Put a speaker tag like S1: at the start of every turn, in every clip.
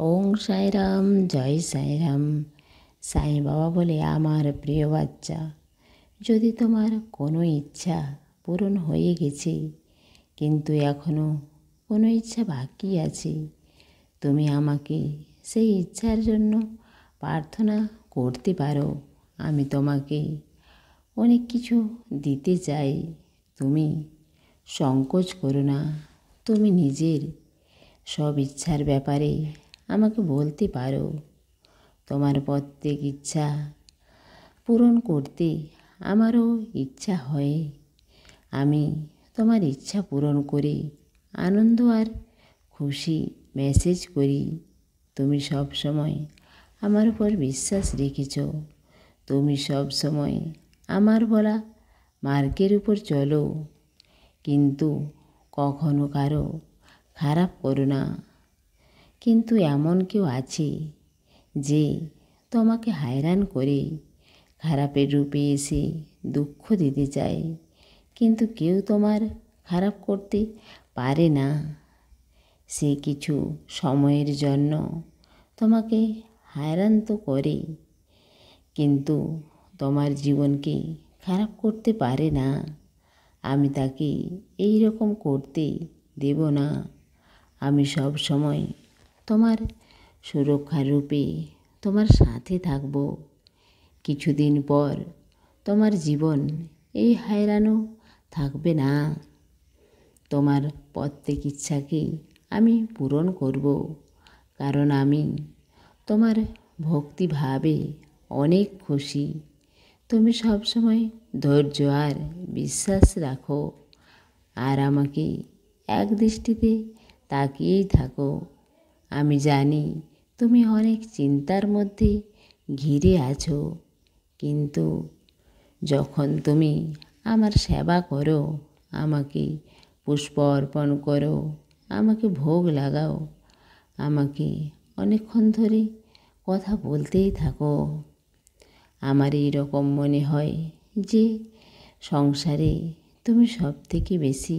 S1: ওং সাইরাম, জয় সাইরাম। সাই বাবা বলে, আমার প্রিয় বাচ্চা, যদি তোমার কোনো ইচ্ছা পূরণ হয়ে গেছে কিন্তু এখনও কোনো ইচ্ছা বাকি আছে, তুমি আমাকে সেই ইচ্ছার জন্য প্রার্থনা করতে পারো। আমি তোমাকে অনেক কিছু দিতে চাই, তুমি সংকোচ করো না। তুমি নিজের সব ইচ্ছার ব্যাপারে আমাকে বলতে পারো। তোমার প্রত্যেক ইচ্ছা পূরণ করতে আমারও ইচ্ছা হয়। আমি তোমার ইচ্ছা পূরণ করে আনন্দ আর খুশি মেসেজ করি। তুমি সব সময় আমার উপর বিশ্বাস রেখেছ। তুমি সব সময় আমার বলা মার্গের উপর চলো, কিন্তু কখনো কারো খারাপ করো না। কিন্তু এমন কেউ আছে যে তোমাকে হায়রান করে খারাপের রূপে এসে দুঃখ দিতে চায়, কিন্তু কেউ তোমার খারাপ করতে পারে না। সে কিছু সময়ের জন্য তোমাকে হায়রান তো করে, কিন্তু তোমার জীবনকে খারাপ করতে পারে না। আমি তাকে এই রকম করতে দেব না। আমি সব সময় তোমার সুরক্ষার রূপে তোমার সাথে থাকব। কিছুদিন পর তোমার জীবন এই হায়রানও থাকবে না। তোমার প্রত্যেক ইচ্ছাকে আমি পূরণ করব, কারণ আমি তোমার ভক্তিভাবে অনেক খুশি। তুমি সবসময় ধৈর্য আর বিশ্বাস রাখো, আর আমাকে এক দৃষ্টিতে তাকিয়েই থাকো। আমি জানি তুমি অনেক চিন্তার মধ্যে ঘিরে আছো, কিন্তু যখন তুমি আমার সেবা করো, আমাকে পুষ্প অর্পণ করো, আমাকে ভোগ লাগাও, আমাকে অনেকক্ষণ ধরে কথা বলতেই থাকো, আমার এই রকম মনে হয় যে সংসারে তুমি সব থেকে বেশি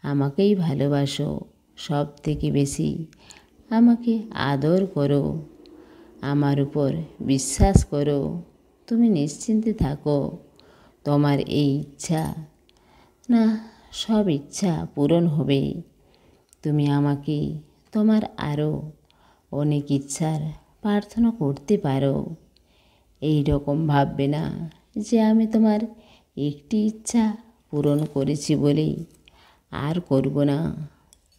S1: আমাকেই ভালোবাসো, সব থেকে বেশি আমাকে আদর করো, আমার উপর বিশ্বাস করো। তুমি নিশ্চিন্তে থাকো, তোমার এই ইচ্ছা না সব ইচ্ছা পূরণ হবে। তুমি আমাকে তোমার আরও অনেক ইচ্ছার প্রার্থনা করতে পারো। এই রকম ভাববে না যে আমি তোমার একটি ইচ্ছা পূরণ করেছি বলেই আর করব না।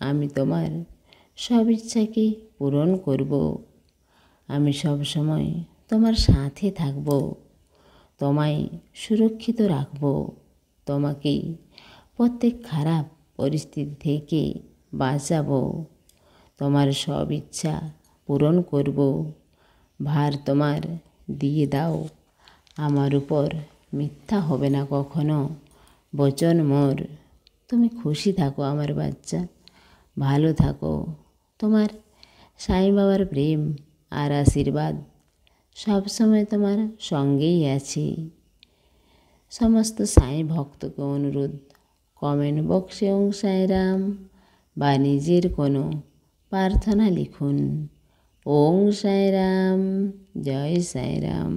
S1: আমি তোমার সব ইচ্ছাকে পূরণ করব। আমি সব সময় তোমার সাথে থাকব, তোমায় সুরক্ষিত রাখব, তোমাকে প্রত্যেক খারাপ পরিস্থিতি থেকে বাঁচাবো, তোমার সব ইচ্ছা পূরণ করব। ভার তোমার দিয়ে দাও, আমার উপর মিথ্যা হবে না কখনো বচন মোর। তুমি খুশি থাকো আমার বাচ্চা, ভালো থাকো। তোমার সাই বাবার প্রেম আর আশীর্বাদ সবসময় তোমার সঙ্গেই আছে। সমস্ত সাই ভক্তকে অনুরোধ, কমেন্ট বক্সে ওং সাইরাম বা নিজের কোনো প্রার্থনা লিখুন। ওং সাইরাম, জয় সাইরাম।